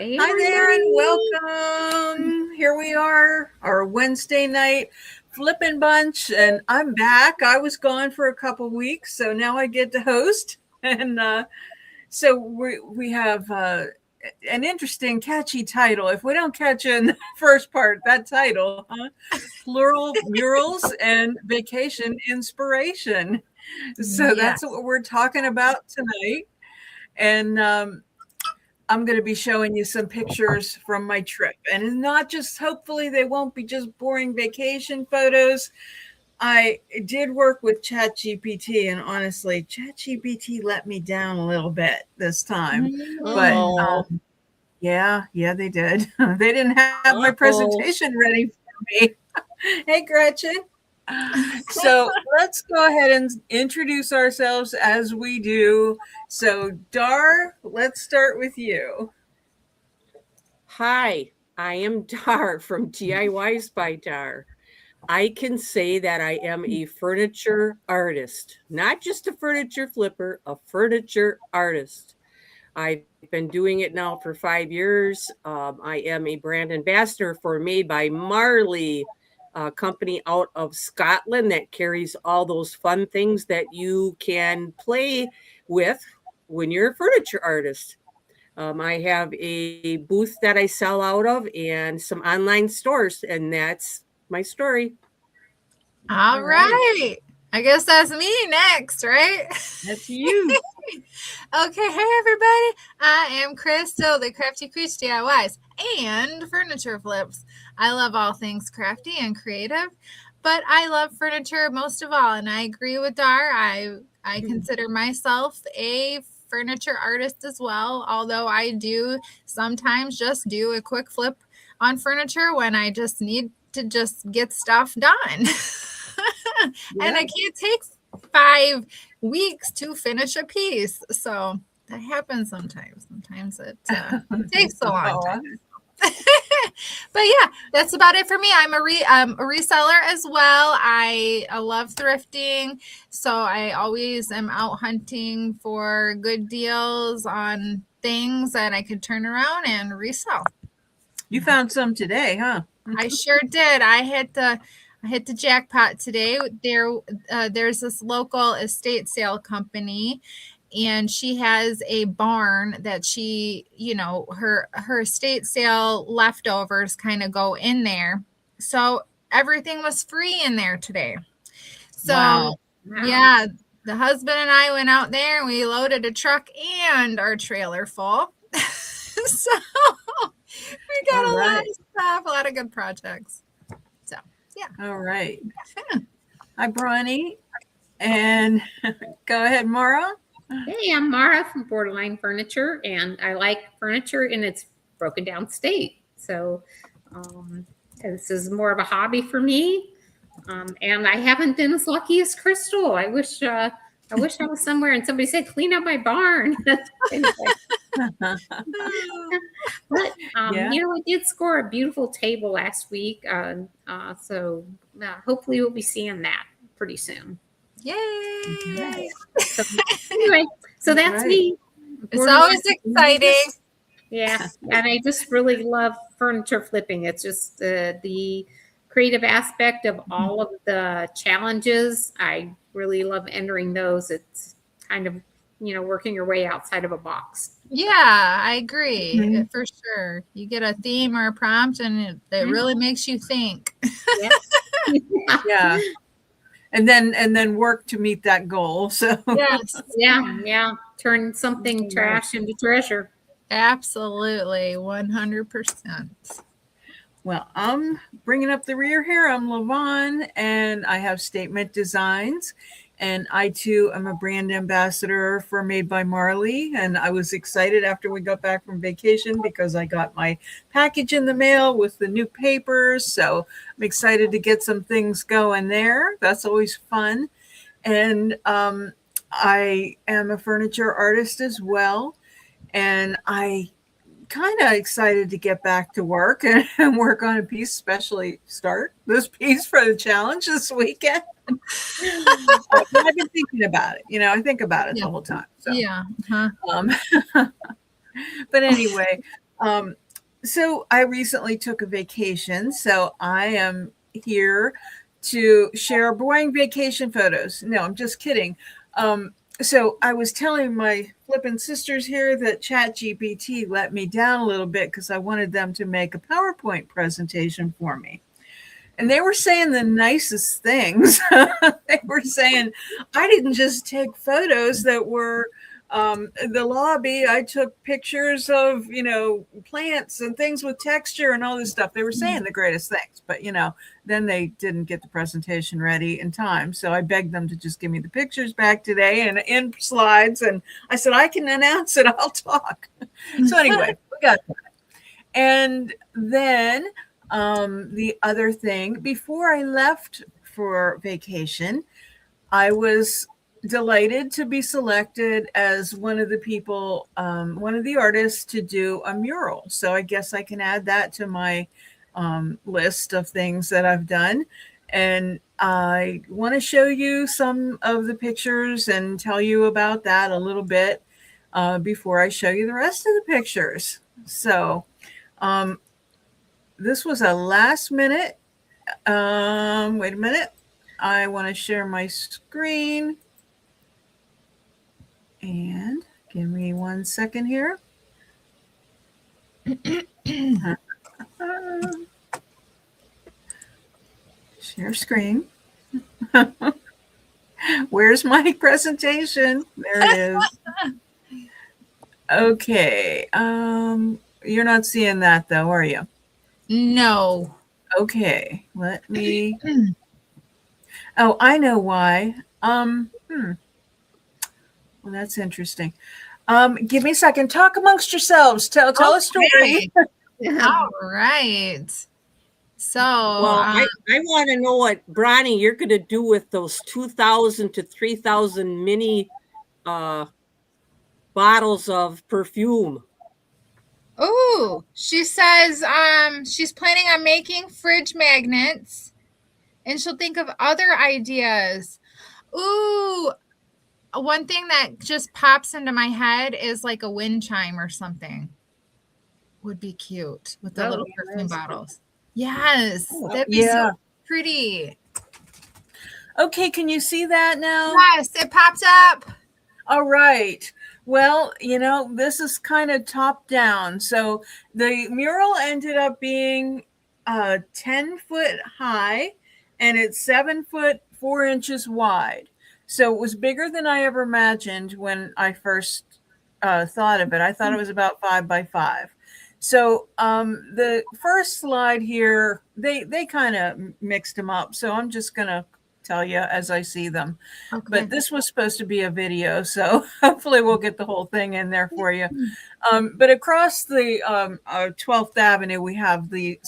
Hey, Hi there and everybody. welcome. Here we are, our Wednesday night flippin' bunch, and I'm back. I was gone for a couple weeks, so now I get to host. And so we have an interesting, catchy title. If we don't catch in the first part, that title, huh? Plural Murals and Vacation Inspiration. So that's Yes. what we're talking about tonight. And I'm going to be showing you some pictures from my trip. And not just, hopefully, they won't be just boring vacation photos. I did work with ChatGPT, and honestly, ChatGPT let me down a little bit this time. But Uh-oh. yeah, they did. They didn't have my Uh-oh. presentation ready for me. Hey, Gretchen. So let's go ahead and introduce ourselves as we do. So, Dar, let's start with you. Hi, I am Dar from DIYs by Dar. I can say that I am a furniture artist, not just a furniture flipper, a furniture artist. I've been doing it now for 5 years. I am a brand ambassador for Made by Marley, a company out of Scotland that carries all those fun things that you can play with when you're a furniture artist. I have a booth that I sell out of and some online stores, and that's my story. All right. I guess that's me next, right? That's you. Okay, hey everybody. I am Crystal, the Crafty Creech DIYs and furniture flips. I love all things crafty and creative, but I love furniture most of all. And I agree with Dar. I consider myself a furniture artist as well, although I do sometimes just do a quick flip on furniture when I just need to just get stuff done. And I can't take 5 weeks to finish a piece. So that happens sometimes. Sometimes it takes a long time. But yeah, that's about it for me. I'm a reseller as well. I love thrifting, so I always am out hunting for good deals on things that I could turn around and resell. You found some today, huh? I sure did. I hit the jackpot today. There's this local estate sale company, and she has a barn that her estate sale leftovers kind of go in there. So everything was free in there today. So Wow. yeah, the husband and I went out there and we loaded a truck and our trailer full. So we got a lot of stuff, a lot of good projects. So yeah. All right. Hi, Bronny. And go ahead, Mara. Hey, I'm Mara from Borderline Furniture, and I like furniture in its broken down state. So this is more of a hobby for me, and I haven't been as lucky as Crystal. I wish I was somewhere and somebody said, "Clean up my barn." But I did score a beautiful table last week, so hopefully we'll be seeing that pretty soon. Yay! So, anyway, so that's me. It's always exciting. Yeah, and I just really love furniture flipping. It's just the creative aspect of all of the challenges. I really love entering those. It's kind of, working your way outside of a box. Yeah, I agree. For sure. You get a theme or a prompt and it really makes you think. Yeah. And then work to meet that goal. So yes. Yeah. Turn something trash into treasure. Absolutely. 100%. Well, I'm bringing up the rear here. I'm LaVon, and I have Statement Designs. And I, too, am a brand ambassador for Made by Marley. And I was excited after we got back from vacation because I got my package in the mail with the new papers. So I'm excited to get some things going there. That's always fun. And I am a furniture artist as well. And I kind of excited to get back to work and work on a piece, especially start this piece for the challenge this weekend. I've been thinking about it. I think about it the whole time. So. Yeah. But anyway, So I recently took a vacation, so I am here to share boring vacation photos. No, I'm just kidding. So I was telling my flippin' sisters here that ChatGPT let me down a little bit because I wanted them to make a PowerPoint presentation for me. And they were saying the nicest things. They were saying, I didn't just take photos that were the lobby. I took pictures of, plants and things with texture and all this stuff. They were saying the greatest things, but, then they didn't get the presentation ready in time. So I begged them to just give me the pictures back today and in slides. And I said, I can announce it. I'll talk. So anyway, we got that. And then the other thing, before I left for vacation, I was delighted to be selected as one of the people, one of the artists to do a mural. So I guess I can add that to my list of things that I've done. And I want to show you some of the pictures and tell you about that a little bit before I show you the rest of the pictures. So this was a last minute. Wait a minute. I want to share my screen. And give me 1 second here. Share screen. Where's my presentation? There it is. Okay. You're not seeing that though, are you? No. Okay. Let me. Oh, I know why. Well, that's interesting. Give me a second. Talk amongst yourselves. Tell a story. All right. So, Well, I want to know what, Bronnie, you're going to do with those 2,000 to 3,000 mini bottles of perfume. ooh, she says she's planning on making fridge magnets, and she'll think of other ideas. Ooh, one thing that just pops into my head is like a wind chime or something. Would be cute with the little perfume bottles. Yes, that'd be so pretty. Okay, can you see that now? Yes, it popped up. All right. Well, this is kind of top down. So the mural ended up being 10 foot high and it's 7 foot 4 inches wide. So it was bigger than I ever imagined when I first thought of it. I thought it was about 5 by 5. So the first slide here, they kind of mixed them up. So I'm just going to tell you as I see them. Okay. But this was supposed to be a video, so hopefully we'll get the whole thing in there for you. But across the 12th Avenue, we have the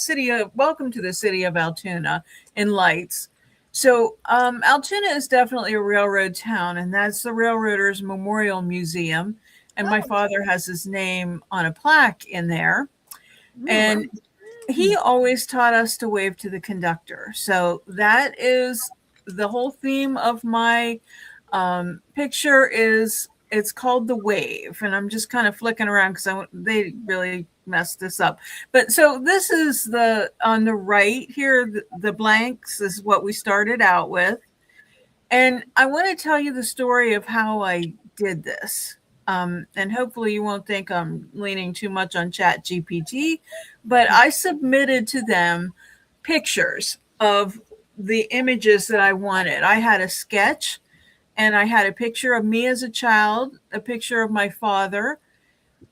welcome to the city of Altoona in lights. So Altoona is definitely a railroad town, and that's the Railroaders Memorial Museum. And my father has his name on a plaque in there. And he always taught us to wave to the conductor. So that is the whole theme of my picture. It's called The Wave. And I'm just kind of flicking around because they really messed this up. But so this is on the right here, the blanks is what we started out with. And I want to tell you the story of how I did this. And hopefully you won't think I'm leaning too much on ChatGPT, but I submitted to them pictures of the images that I wanted. I had a sketch and I had a picture of me as a child, a picture of my father.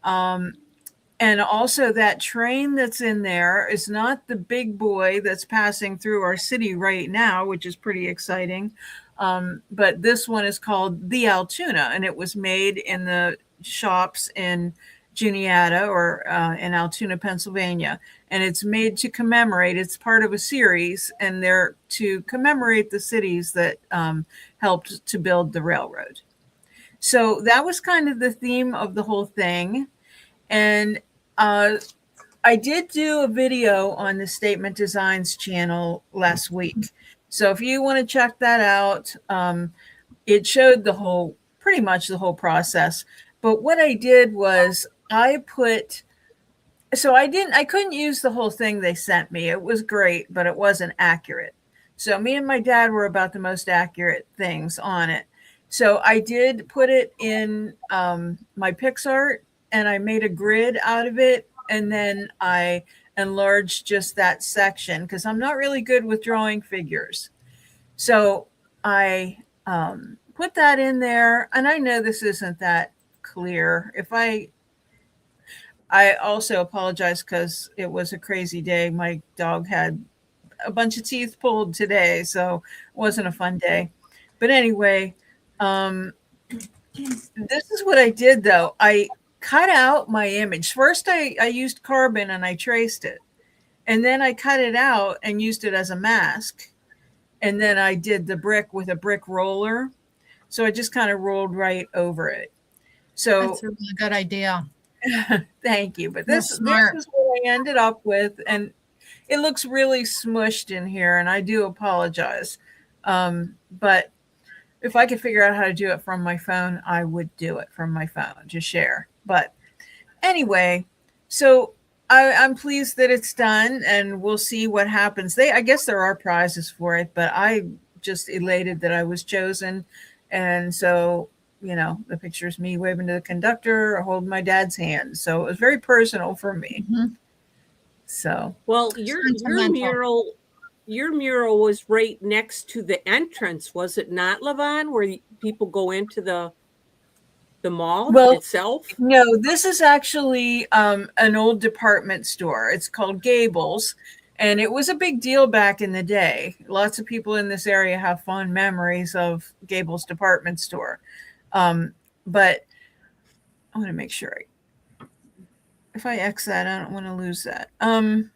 And also that train that's in there is not the big boy that's passing through our city right now, which is pretty exciting. But this one is called the Altoona, and it was made in the shops in Juniata or in Altoona, Pennsylvania. And it's made to commemorate, it's part of a series, and they're to commemorate the cities that helped to build the railroad. So that was kind of the theme of the whole thing. And I did do a video on the Statement Designs channel last week. So if you want to check that out, it showed pretty much the whole process. But what I did was I put so I couldn't use the whole thing they sent me. It was great, but it wasn't accurate. So me and my dad were about the most accurate things on it. So I did put it in my PixArt, and I made a grid out of it, and then I enlarged just that section because I'm not really good with drawing figures. So I put that in there, and I know this isn't that clear. I also apologize because it was a crazy day. My dog had a bunch of teeth pulled today, so it wasn't a fun day. But anyway, this is what I did though. I cut out my image. First, I used carbon and I traced it. And then I cut it out and used it as a mask. And then I did the brick with a brick roller. So I just kind of rolled right over it. So That's a really good idea. thank you. But That's this smart. is what I ended up with. And it looks really smushed in here. And I do apologize. But if I could figure out how to do it from my phone, I would do it from my phone to share. But anyway, so I'm pleased that it's done, and we'll see what happens. I guess there are prizes for it, but I just elated that I was chosen. And so, the picture is me waving to the conductor, holding my dad's hand. So it was very personal for me. Mhm. So, Well, your Sentimental. mural was right next to the entrance, was it not, Levon, where people go into the mall well, itself? no, this is actually an old department store. It's called Gables, and it was a big deal back in the day. Lots of people in this area have fond memories of Gables department store. But I want to make sure if I X that, I don't want to lose that. I'm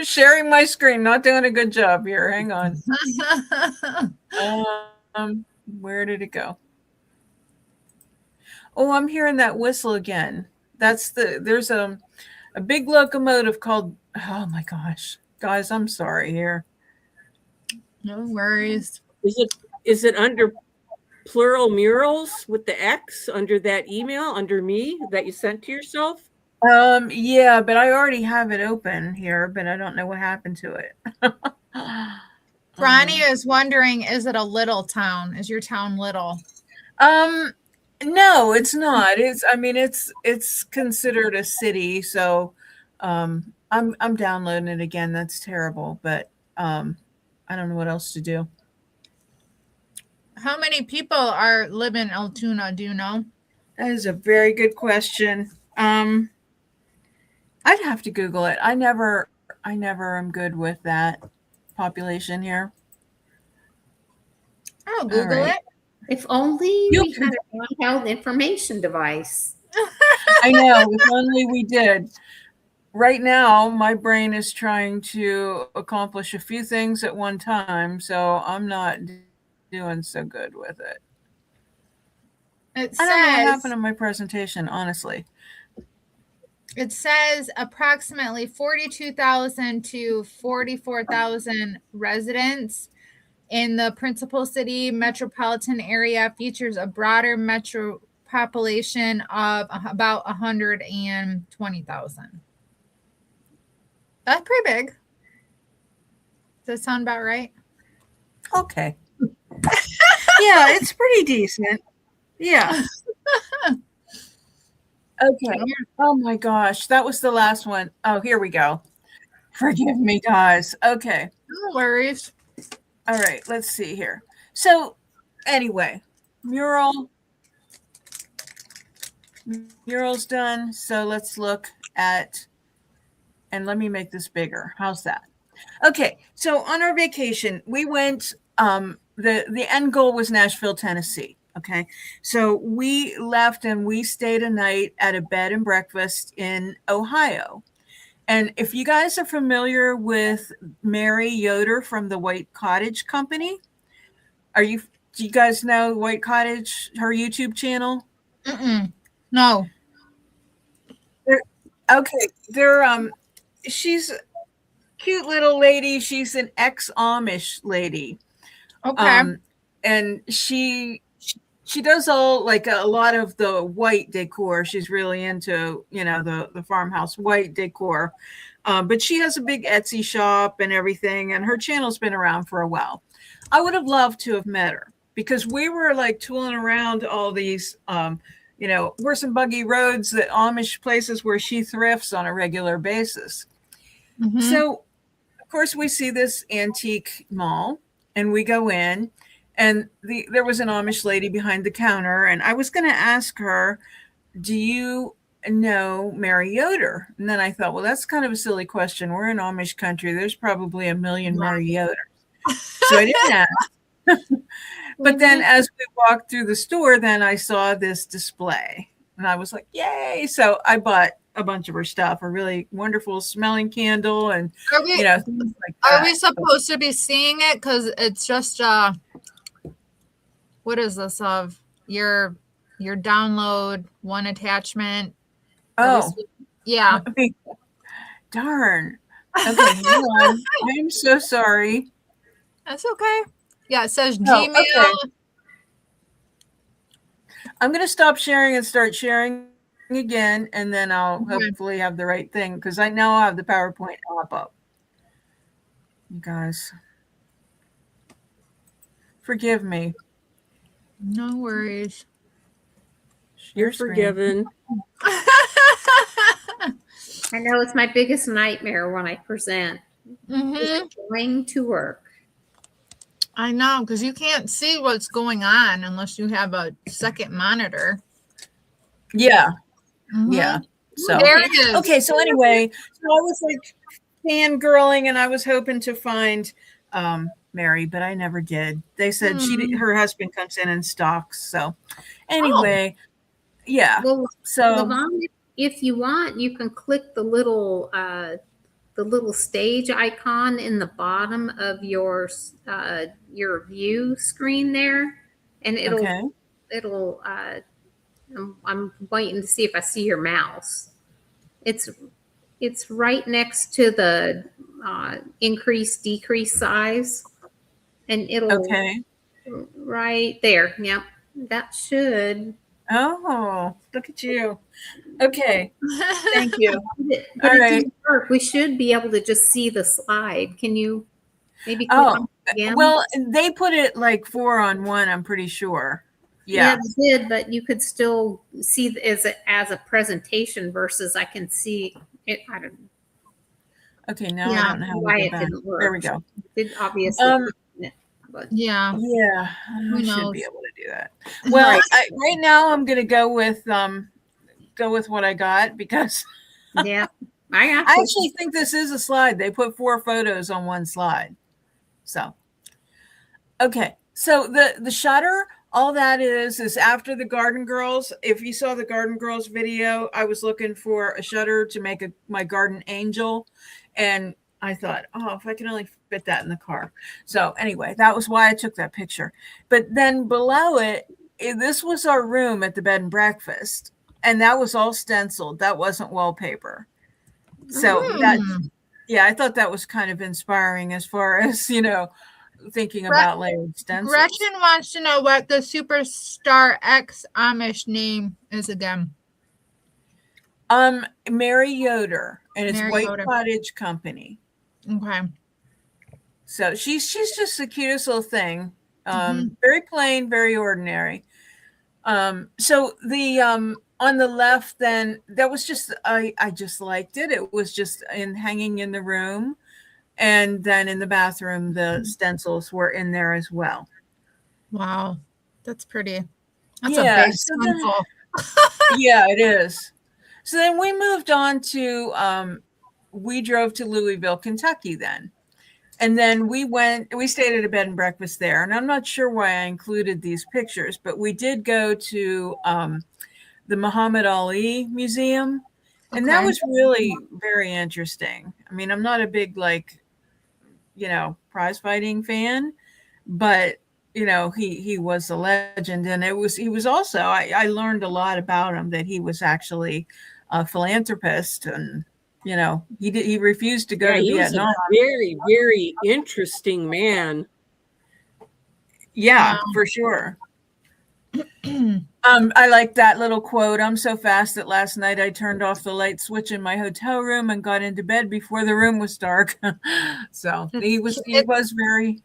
sharing my screen, not doing a good job here. Hang on. Where did it go? Oh, I'm hearing that whistle again. There's a big locomotive called, oh my gosh, guys, I'm sorry here. No worries. Is it under Plural Murals with the X under that email under me that you sent to yourself? Yeah, but I already have it open here, but I don't know what happened to it. Ronnie is wondering, is it a little town? Is your town little? No, it's not. It's considered a city, so I'm downloading it again. That's terrible, but I don't know what else to do. How many people live in Altoona? Do you know? That is a very good question. I'd have to Google it. I never am good with that population here. I'll Google right. it. If only we had a handheld information device. I know, if only we did. Right now, my brain is trying to accomplish a few things at one time, so I'm not doing so good with it. It I don't know what says happened in my presentation, honestly. it says approximately 42,000 to 44,000 residents in the principal city metropolitan area, features a broader metro population of about 120,000. That's pretty big. Does that sound about right? Okay. Yeah, it's pretty decent. Yeah. Okay. Oh my gosh, that was the last one. Oh, here we go. Forgive me, guys. Okay. No worries. All right, let's see here. So, anyway, mural's done. So let's look at, and let me make this bigger. How's that? Okay, so on our vacation, we went. The end goal was Nashville, Tennessee. Okay, so we left and we stayed a night at a bed and breakfast in Ohio. And if you guys are familiar with Mary Yoder from the White Cottage Company, do you guys know White Cottage, her YouTube channel? No. She's a cute little lady. She's an ex-Amish lady. Okay. And she she does all like a lot of the white decor. She's really into, the farmhouse white decor. But she has a big Etsy shop and everything, and her channel's been around for a while. I would have loved to have met her because we were like tooling around all these, horse and buggy roads, that Amish places where she thrifts on a regular basis. Mhm. So, of course, we see this antique mall, and we go in, and there was an Amish lady behind the counter, and I was going to ask her, do you know Mary Yoder? And then I thought, well, that's kind of a silly question. We're in Amish country. There's probably a million Mary Yoders. So I didn't ask. But then as we walked through the store, then I saw this display, and I was like, yay. So I bought a bunch of her stuff, a really wonderful smelling candle, and Are we, things like that. are we supposed to be seeing it? Because it's just what is this of your download one attachment? Oh, yeah. Darn. Okay, hang on. I am so sorry. That's okay. Yeah, it says Oh, Gmail. okay. I'm going to stop sharing and start sharing again, and then I'll hopefully have the right thing, because I now have the PowerPoint app up. You guys, forgive me. No worries. You're forgiven. I know it's my biggest nightmare when I present. Mhm. Going to work. I know, because you can't see what's going on unless you have a second monitor. Yeah. Mhm. Yeah. So There it is. okay, so anyway, so I was like fangirling, and I was hoping to find Mary, but I never did. They said her husband comes in and stalks. So anyway, yeah. Well, So Lavon, if you want, you can click the little stage icon in the bottom of your view screen there, and it'll I'm waiting to see if I see your mouse. It's right next to the increase decrease size, and it'll right there. Yep, that should. Oh, look at you. Okay, thank you. But All it right. didn't work. We should be able to just see the slide. Can you maybe click on it again? Well, they put it like 4-on-1, I'm pretty sure. Yeah, they did, but you could still see it as a presentation versus I can see it. I don't know. Okay, now I don't know how why to it go back. didn't work. There we go. It obviously but Yeah. I should knows? be able to do that. Well, right now I'm going to go with what I got, because yeah, I actually think this is a slide. They put 4 photos on one slide. So, okay. So the shutter, all that is after the Garden Girls. If you saw the Garden Girls video, I was looking for a shutter to make my garden angel. And I thought, oh, if I can only fit that in the car. So anyway, that was why I took that picture. But then below it, this was our room at the bed and breakfast. And that was all stenciled. That wasn't wallpaper. So I thought that was kind of inspiring as far as, thinking about layered stencils. Gretchen wants to know what the Superstar X Amish name is again. Mary Yoder, and it's Mary White Yoder. Cottage Company. Okay. So she's just the cutest little thing. Very plain, very ordinary. So the on the left, then that was just I just liked it. It was just hanging in the room, and then in the bathroom, the stencils were in there as well. Wow, that's pretty. That's a big stencil. Yeah, it is. So then we moved on to we drove to Louisville, Kentucky then. And then we stayed at a bed and breakfast there. And I'm not sure why I included these pictures, but we did go to the Muhammad Ali Museum. And that was really very interesting. I mean, I'm not a big, prize fighting fan, but, he was a legend. And he was also, I learned a lot about him, that he was actually a philanthropist, and he refused to go to Vietnam. He was a very, very interesting man. Yeah, for sure. I like that little quote. I'm so fast that last night I turned off the light switch in my hotel room and got into bed before the room was dark. So he was very.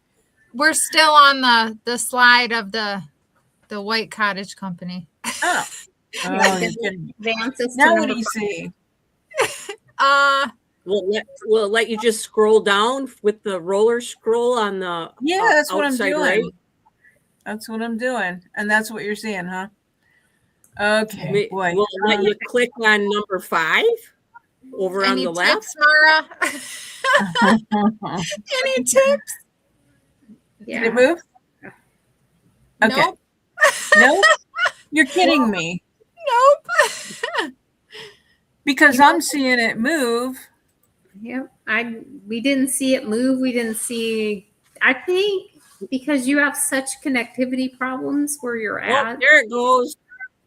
We're still on the slide of the White Cottage Company. Oh, you're kidding me. Advance us to Now what number do you see? We'll let you just scroll down with the roller scroll on the Yeah, that's what I'm outside doing. right. That's what I'm doing, and that's what you're seeing, huh? Okay, boy. We'll let you click on number 5 over on the left. Tips, Mara? Any tips? Yeah. Did it move? Okay. Nope. Nope. You're kidding me. Nope. Because I'm seeing it move. Yep. We didn't see it move. We didn't see. I think because you have such connectivity problems where you're Oh, at. there it goes.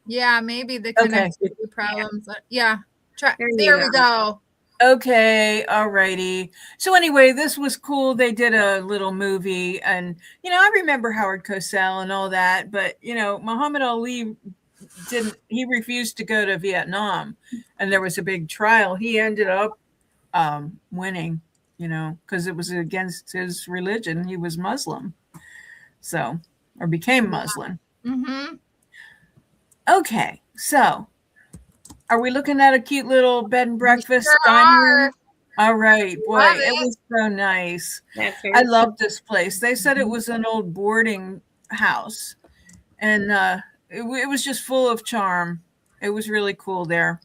Yeah, maybe the Okay. connectivity problems. Yeah. There you There we go. Okay, alrighty. So anyway, this was cool. They did a little movie, and I remember Howard Cosell and all that, but Muhammad Ali he refused to go to Vietnam, and there was a big trial. He ended up winning, because it was against his religion. He was Muslim, or became Muslim. Mm-hmm. Okay, so are we looking at a cute little bed and breakfast sure dining are. room? All right, boy, Love it it. was so nice. That's very I love this place. They said it was an old boarding house, and it was just full of charm. It was really cool there.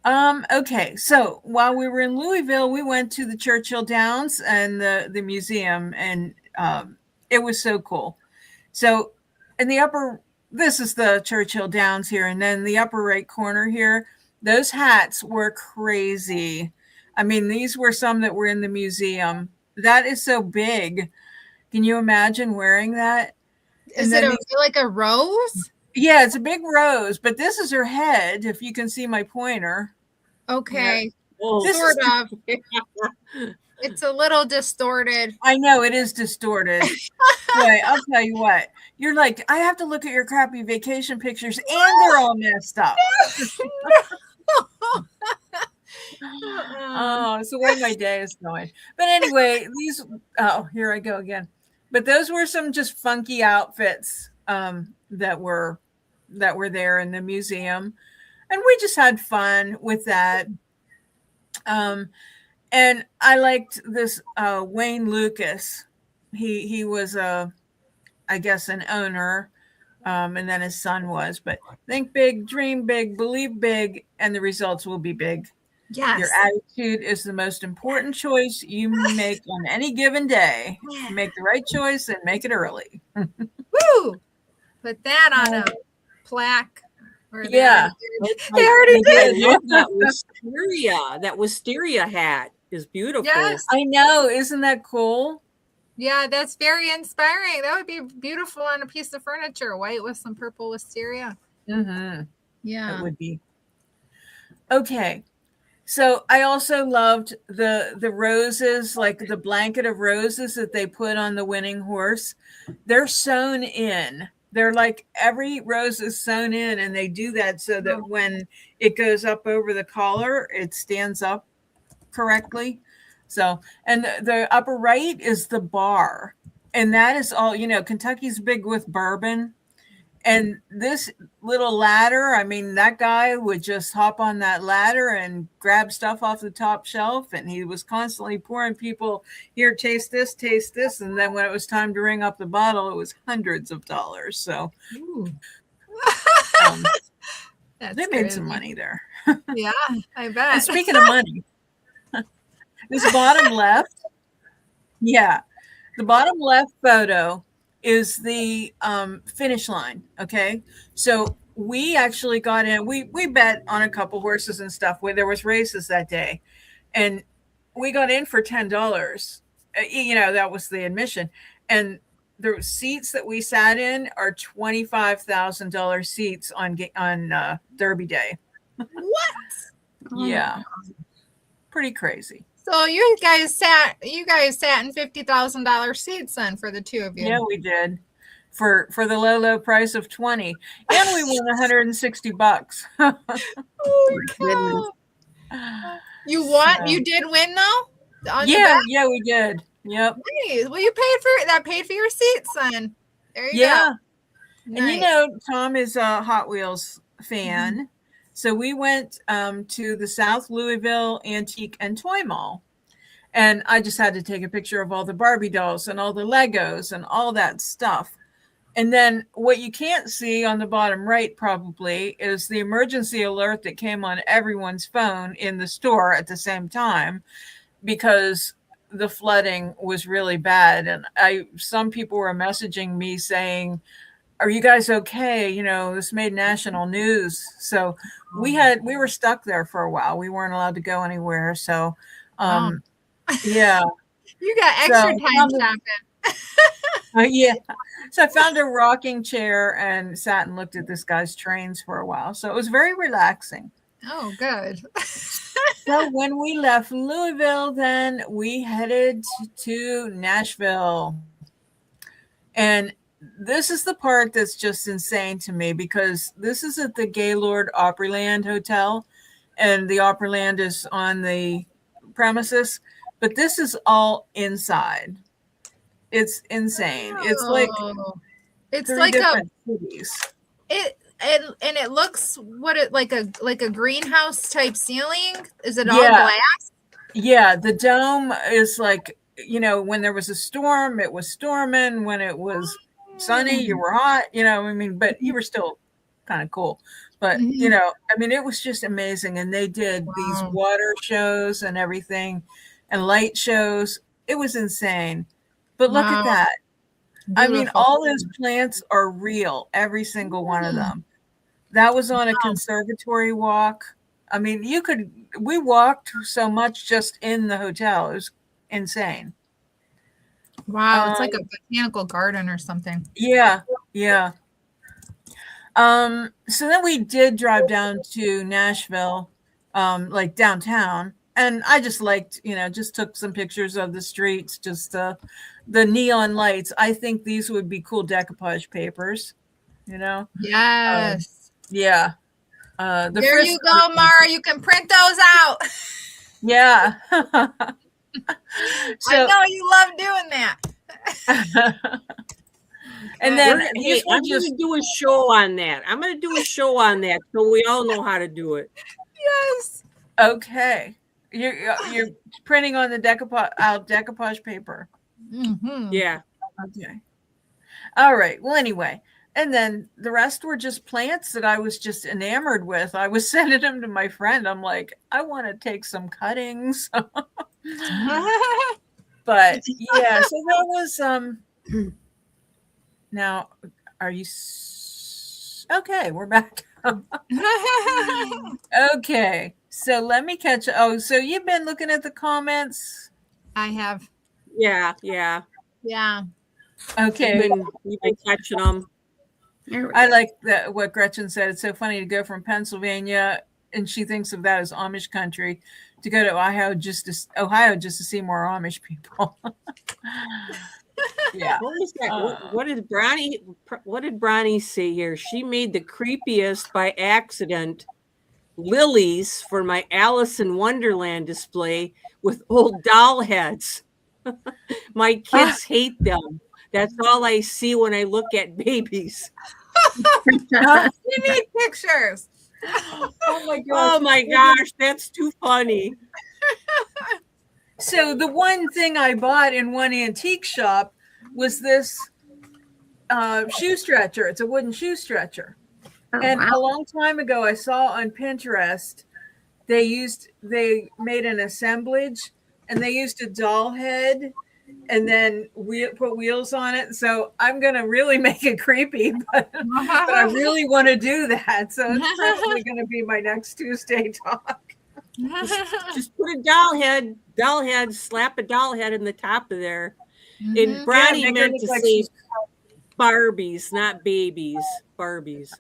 Okay, so while we were in Louisville, we went to the Churchill Downs and the museum, and it was so cool. So in the this is the Churchill Downs here, and then the upper right corner here, those hats were crazy. I mean, these were some that were in the museum. That is so big. Can you imagine wearing that? Is it like a rose? Yeah, it's a big rose, but this is her head, if you can see my pointer. Okay. Oh, Sort of. It's a little distorted. I know it is distorted. Boy, I'll tell you what. You're like, I have to look at your crappy vacation pictures, and they're all messed up. Oh, it's the way my day is going. But anyway, here I go again. But those were some just funky outfits that were there in the museum, and we just had fun with that. And I liked this Wayne Lucas. He was I guess an owner, and then his son was. But think big, dream big, believe big, and the results will be big. Yes. Your attitude is the most important choice you make on any given day. Make the right choice and make it early. Woo! Put that on a plaque. Yeah. They already did. That wisteria hat is beautiful. Yes. I know. Isn't that cool? Yeah, that's very inspiring. That would be beautiful on a piece of furniture. White with some purple wisteria. Mm-hmm. Yeah. It would be. Okay. So I also loved the roses, like the blanket of roses that they put on the winning horse. They're sewn in. They're like every rose is sewn in, and they do that so that when it goes up over the collar, it stands up correctly. So, and the upper right is the bar, and that is all, Kentucky's big with bourbon. And this little ladder, I mean, that guy would just hop on that ladder and grab stuff off the top shelf. And he was constantly pouring people, here, taste this. And then when it was time to ring up the bottle, it was hundreds of dollars. So they made some money there. Yeah, I bet. And speaking of money, this bottom left, the bottom left photo is the finish line. Okay, so we actually got in. We bet on a couple horses and stuff where there was races that day, and we got in for $10. That was the admission, and the seats that we sat in are $25,000 seats on Derby Day. What? Yeah, pretty crazy. So you guys sat in $50,000 seats then for the two of you. Yeah, we did. for the low price of 20, and we won $160. Holy Goodness. cow. You won? So, You did win though? On the yeah, back? yeah, we did. Yep. Nice. Well, you paid for that. Paid for your seats, son. There you Yeah. go. And you Nice. know, Tom is a Hot Wheels fan. So we went to the South Louisville Antique and Toy Mall. And I just had to take a picture of all the Barbie dolls and all the Legos and all that stuff. And then what you can't see on the bottom right probably is the emergency alert that came on everyone's phone in the store at the same time, because the flooding was really bad. And some people were messaging me saying, are you guys okay? You know, this made national news. So we were stuck there for a while. We weren't allowed to go anywhere. So Wow. yeah. You got So extra time shopping. yeah. So I found a rocking chair and sat and looked at this guy's trains for a while. So it was very relaxing. Oh, good. So when we left Louisville, then we headed to Nashville. And this is the part that's just insane to me, because this is at the Gaylord Opryland Hotel, and the Opryland is on the premises, but this is all inside. It's insane. It's like it's three like different cities. and it looks like a greenhouse type ceiling. Is it all Yeah. glass? Yeah, the dome is like, you know, when there was a storm, it was storming. When it was sunny, you were hot, you know, I mean, but you were still kind of cool. But, you know, I mean, it was just amazing. And they did these water shows and everything and light shows. It was insane. But look at that. I mean, Beautiful. all those plants are real, every single one of them. That was on a conservatory walk. I mean, we walked so much just in the hotel. It was insane. Wow, it's like a botanical garden or something. Yeah, yeah. So then we did drive down to Nashville, like downtown. And I just liked, you know, just took some pictures of the streets, just the neon lights. I think these would be cool decoupage papers, you know? Yes. Yeah. There you go, Mara. You can print those out. Yeah. I know you love doing that. And then I'm going to do a show on that. I'm going to do a show on that so we all know how to do it. Yes. Okay. You're printing on the decoupage paper. Yeah. Okay. All right. Well, anyway. And then the rest were just plants that I was just enamored with. I was sending them to my friend. I'm like, I want to take some cuttings. But yeah, so that was now are you okay, we're back. Okay. So let me catch. Oh, so you've been looking at the comments? I have. Yeah. Okay. You've been catching them. I like what Gretchen said. It's so funny to go from Pennsylvania, and she thinks of that as Amish country, to go to Ohio just to see more Amish people. Yeah. What was that? What did Bronny say here? She made the creepiest by accident lilies for my Alice in Wonderland display with old doll heads. My kids hate them. That's all I see when I look at babies. You need pictures. Oh my gosh, that's too funny. So the one thing I bought in one antique shop was this shoe stretcher. It's a wooden shoe stretcher. And a long time ago, I saw on Pinterest, they made an assemblage, and they used a doll head and then put wheels on it. So I'm going to really make it creepy, but I really want to do that. So it's probably going to be my next Tuesday talk. Just put a doll head, slap a doll head in the top of there. And Bronny meant to say Barbies, not babies. Barbies.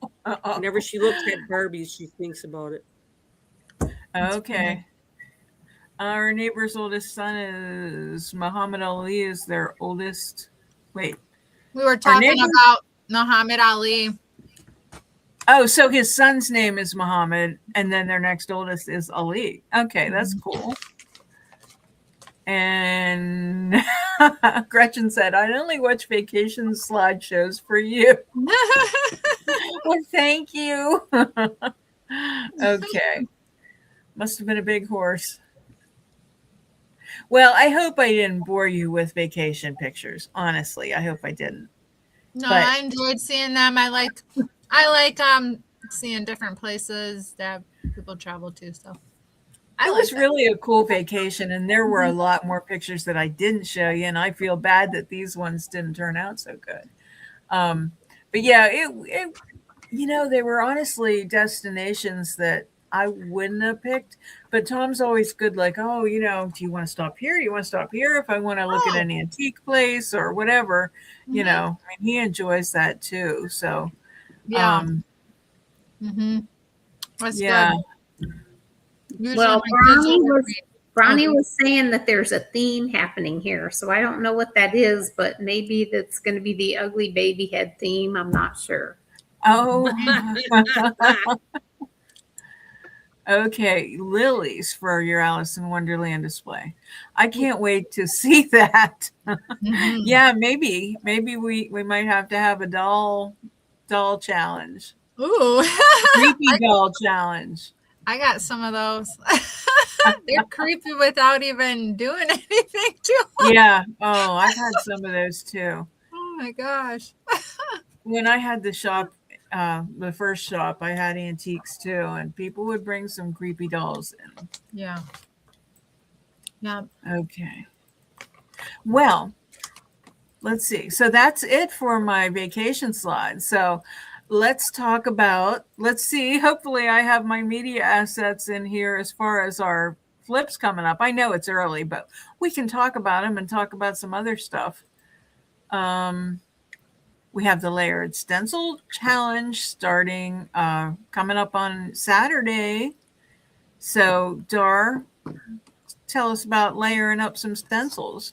Whenever she looks at Barbies, she thinks about it. Okay. Our neighbor's oldest son is Muhammad Ali is their oldest. Wait. We were Our talking neighbor. about Muhammad Ali. Oh, so his son's name is Muhammad, and then their next oldest is Ali. Okay, that's cool. And Gretchen said, I only watch vacation slideshows for you. Well, thank you. Okay. Must have been a big horse. Well, I hope I didn't bore you with vacation pictures. Honestly, I hope I didn't. No, But- I enjoyed seeing them. I like seeing different places that people travel to. So It was really a cool vacation, and there were a lot more pictures that I didn't show you, and I feel bad that these ones didn't turn out so good. But yeah, it you know, they were honestly destinations that I wouldn't have picked. But Tom's always good, like, oh, you know, do you want to stop here? Do you want to stop here? If I want to look at an antique place or whatever, you know, I mean, he enjoys that too. So, yeah. That's yeah. good. Usually Well, my kids will Ronnie was saying that there's a theme happening here, so I don't know what that is, but maybe that's going to be the ugly baby head theme. I'm not sure. Oh, okay. Lilies for your Alice in Wonderland display. I can't wait to see that. Yeah, maybe we might have to have a doll challenge. Ooh. Creepy doll challenge. I got some of those. They're creepy without even doing anything to them. Yeah. Oh, I've had some of those too. Oh my gosh. When I had the shop, the first shop, I had antiques too, and people would bring some creepy dolls in. Yeah. Yeah. Okay. Well, let's see. So that's it for my vacation slide. So let's talk about, let's see, hopefully I have my media assets in here as far as our flips coming up. I know it's early, but we can talk about them and talk about some other stuff. We have the layered stencil challenge starting, coming up on Saturday. So Dar, tell us about layering up some stencils.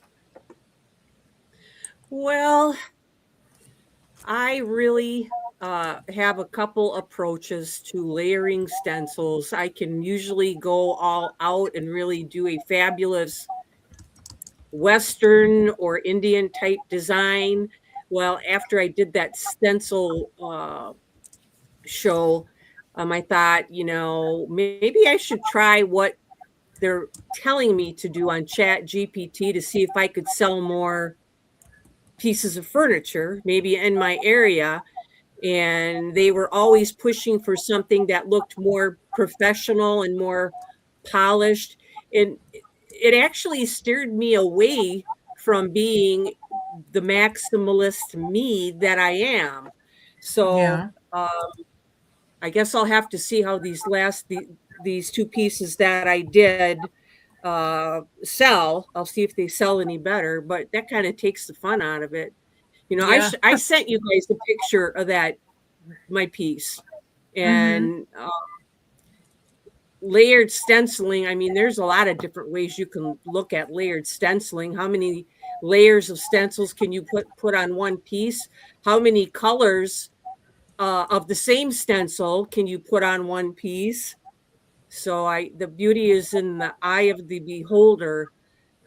Well, I really have a couple approaches to layering stencils. I can usually go all out and really do a fabulous Western or Indian type design. Well, after I did that stencil show, I thought, you know, maybe I should try what they're telling me to do on Chat GPT to see if I could sell more pieces of furniture, maybe in my area. And they were always pushing for something that looked more professional and more polished. And it actually steered me away from being the maximalist me that I am. So Yeah. I guess I'll have to see how these two pieces that I did sell. I'll see if they sell any better, but that kind of takes the fun out of it. You know, Yeah. I sent you guys a picture of my piece, and layered stenciling. I mean, there's a lot of different ways you can look at layered stenciling. How many layers of stencils can you put on one piece? How many colors of the same stencil can you put on one piece? So the beauty is in the eye of the beholder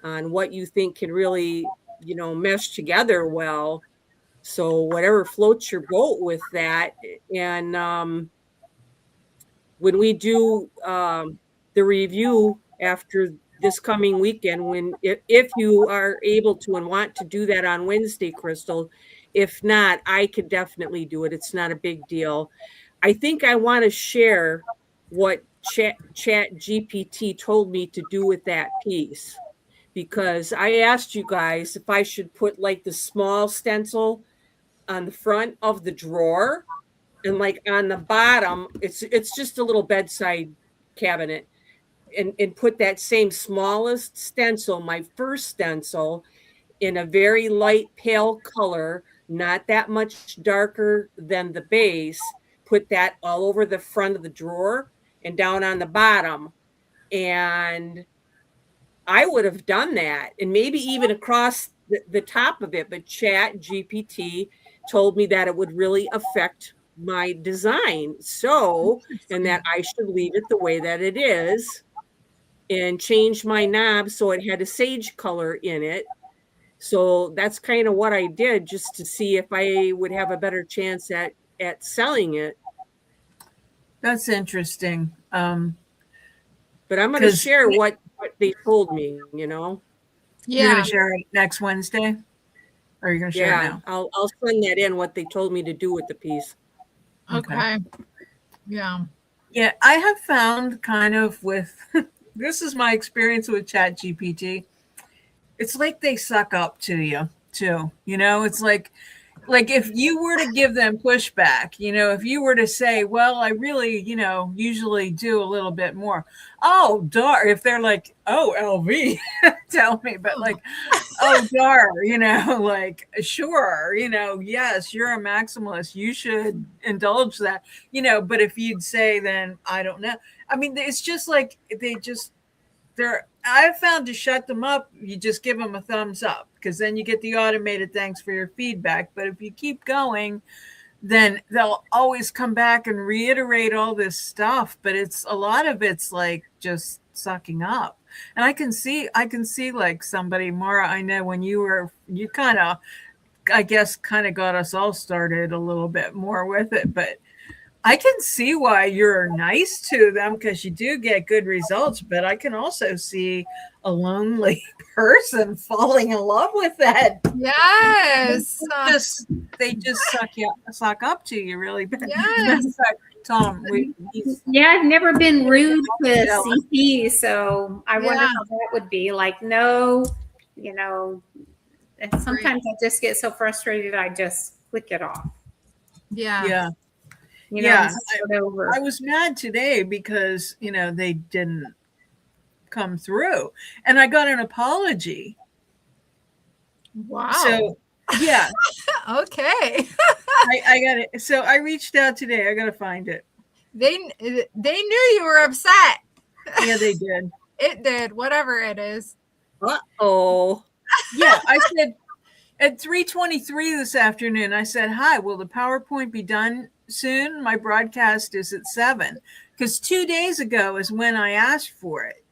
on what you think can really, you know, mesh together well. So whatever floats your boat with that. And when we do the review after this coming weekend, if you are able to and want to do that on Wednesday, Crystal, if not, I could definitely do it. It's not a big deal. I think I want to share what Chat GPT told me to do with that piece, because I asked you guys if I should put like the small stencil on the front of the drawer, and like on the bottom, it's just a little bedside cabinet, and put that same smallest stencil, my first stencil, in a very light pale color, not that much darker than the base, put that all over the front of the drawer and down on the bottom. And I would have done that, and maybe even across the top of it, but Chat GPT told me that it would really affect my design. So, and that I should leave it the way that it is and change my knob so it had a sage color in it. So that's kind of what I did, just to see if I would have a better chance at selling it. That's interesting. But I'm going to 'Cause- share what they told me, You're Yeah. going to share it next Wednesday? Or are you going to share it now? I'll send that in, what they told me to do with the piece. Okay. Yeah. Yeah, I have found kind of with this is my experience with Chat GPT. It's like they suck up to you too. You know, it's like if you were to give them pushback, you know, if you were to say, well, I really, you know, usually do a little bit more. Oh, darn. If they're like, oh, LV, tell me, but like, oh, darn, you know, like, sure, you know, yes, you're a maximalist. You should indulge that, you know, but if you'd say, then I don't know. I mean, it's just like I've found to shut them up, you just give them a thumbs up because then you get the automated thanks for your feedback. But if you keep going, then they'll always come back and reiterate all this stuff. But it's a lot of it's like just sucking up. And I can see like somebody, Mara, I know when you kind of, I guess, kind of got us all started a little bit more with it. But I can see why you're nice to them because you do get good results, but I can also see a lonely person falling in love with that. Yes. They just suck up to you really bad. Yes. Tom, I've never been rude with CP, so I wonder how that would be. Like, no, you know, and sometimes I just get so frustrated I just click it off. Yeah. You know, I was mad today because, you know, they didn't come through and I got an apology. Wow. So, yeah. Okay. I got it. So I reached out today. I got to find it. They knew you were upset. Yeah, they did. It did, whatever it is. Uh-oh. Yeah, I said at 3:23 this afternoon, I said, hi, will the PowerPoint be done soon? My broadcast is at 7 because 2 days ago is when I asked for it.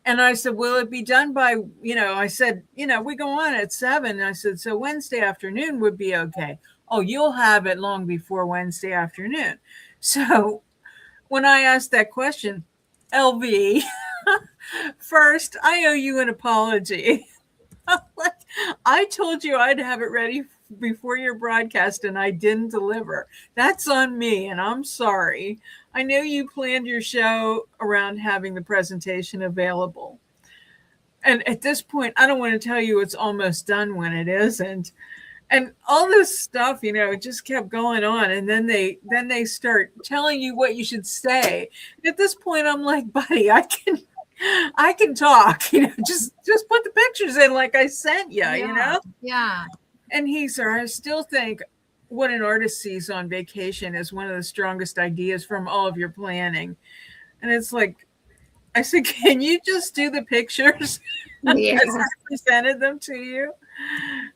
And I said, will it be done by, you know, I said, you know, we go on at 7. And I said, so Wednesday afternoon would be okay. Oh, you'll have it long before Wednesday afternoon. So when I asked that question, LV, first, I owe you an apology. I told you I'd have it ready before your broadcast and I didn't deliver. That's on me and I'm sorry. I know you planned your show around having the presentation available. And at this point, I don't want to tell you it's almost done when it isn't. And all this stuff, you know, it just kept going on. And then they start telling you what you should say. At this point, I'm like, buddy, I can talk, you know, just put the pictures in like I sent you, you know? Yeah. And I still think what an artist sees on vacation is one of the strongest ideas from all of your planning. And it's like, I said, can you just do the pictures as I presented them to you?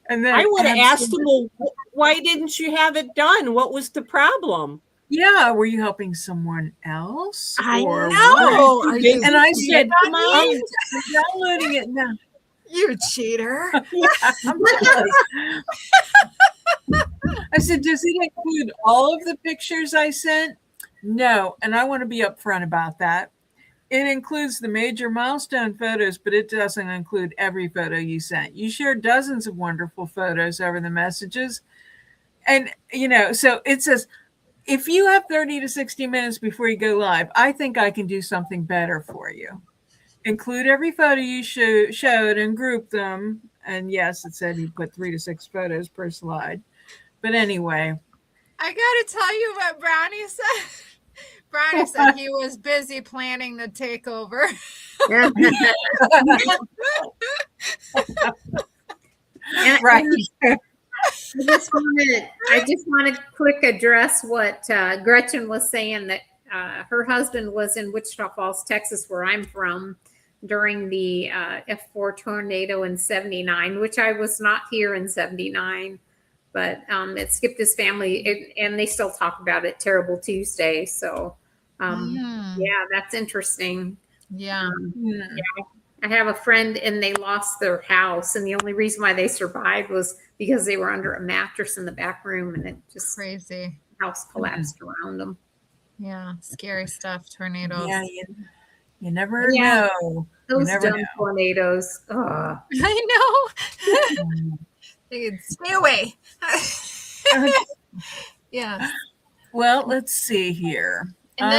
And then I would have asked them, well, why didn't you have it done? What was the problem? Yeah, were you helping someone else? I or know. what? And I said, I'm downloading it now. You cheater. Yeah, I'm jealous. I said, does it include all of the pictures I sent? No. And I want to be upfront about that. It includes the major milestone photos, but it doesn't include every photo you sent. You shared dozens of wonderful photos over the messages. And, you know, so it says, if you have 30 to 60 minutes before you go live, I think I can do something better for you. Include every photo you showed and group them. And yes, it said you put 3 to 6 photos per slide. But anyway. I got to tell you what Brownie said. Brownie said he was busy planning the takeover. Right. I just want to quick address what Gretchen was saying, that her husband was in Wichita Falls, Texas, where I'm from, during the F4 tornado in 79, which I was not here in 79, but it skipped his family, and they still talk about it, Terrible Tuesday. So, yeah, that's interesting. Yeah. Yeah. I have a friend, and they lost their house, and the only reason why they survived was because they were under a mattress in the back room, and it just Crazy. house collapsed around them. Yeah. Scary stuff. Tornadoes. Yeah, you never Yeah. know. Those never dumb tornadoes. Ugh. I know. They could stay away. Yes. Well, let's see here. And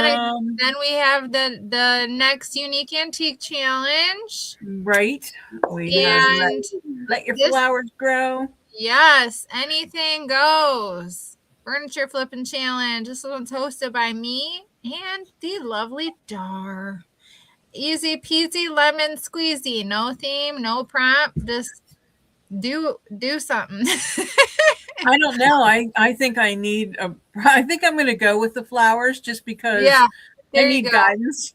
then we have the next unique antique challenge. Right. We have And let your this- flowers grow. Yes, anything goes. Furniture flipping challenge. This one's hosted by me and the lovely Dar. Easy peasy lemon squeezy. No theme, no prompt. Just do something. I don't know. I think I need I think I'm going to go with the flowers just because Yeah. I There you need go. guidance.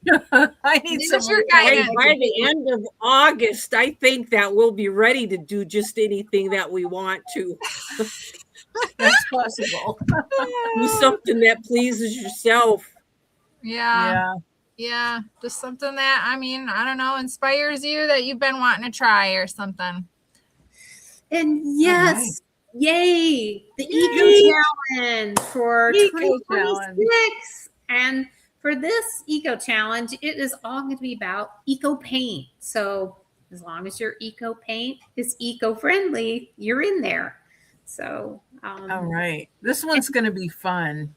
I need Give some us your more guidance. By the end of August, I think that we'll be ready to do just anything that we want to. That's possible. Do something that pleases yourself. Yeah. Yeah. Just something that, I mean, I don't know, inspires you that you've been wanting to try or something. And yes, yay, the Yay. Eco Challenge for Eco 2026. And for this Eco Challenge, it is all going to be about eco paint. So as long as your eco paint is eco-friendly, you're in there. So, All right. This one's going to be fun.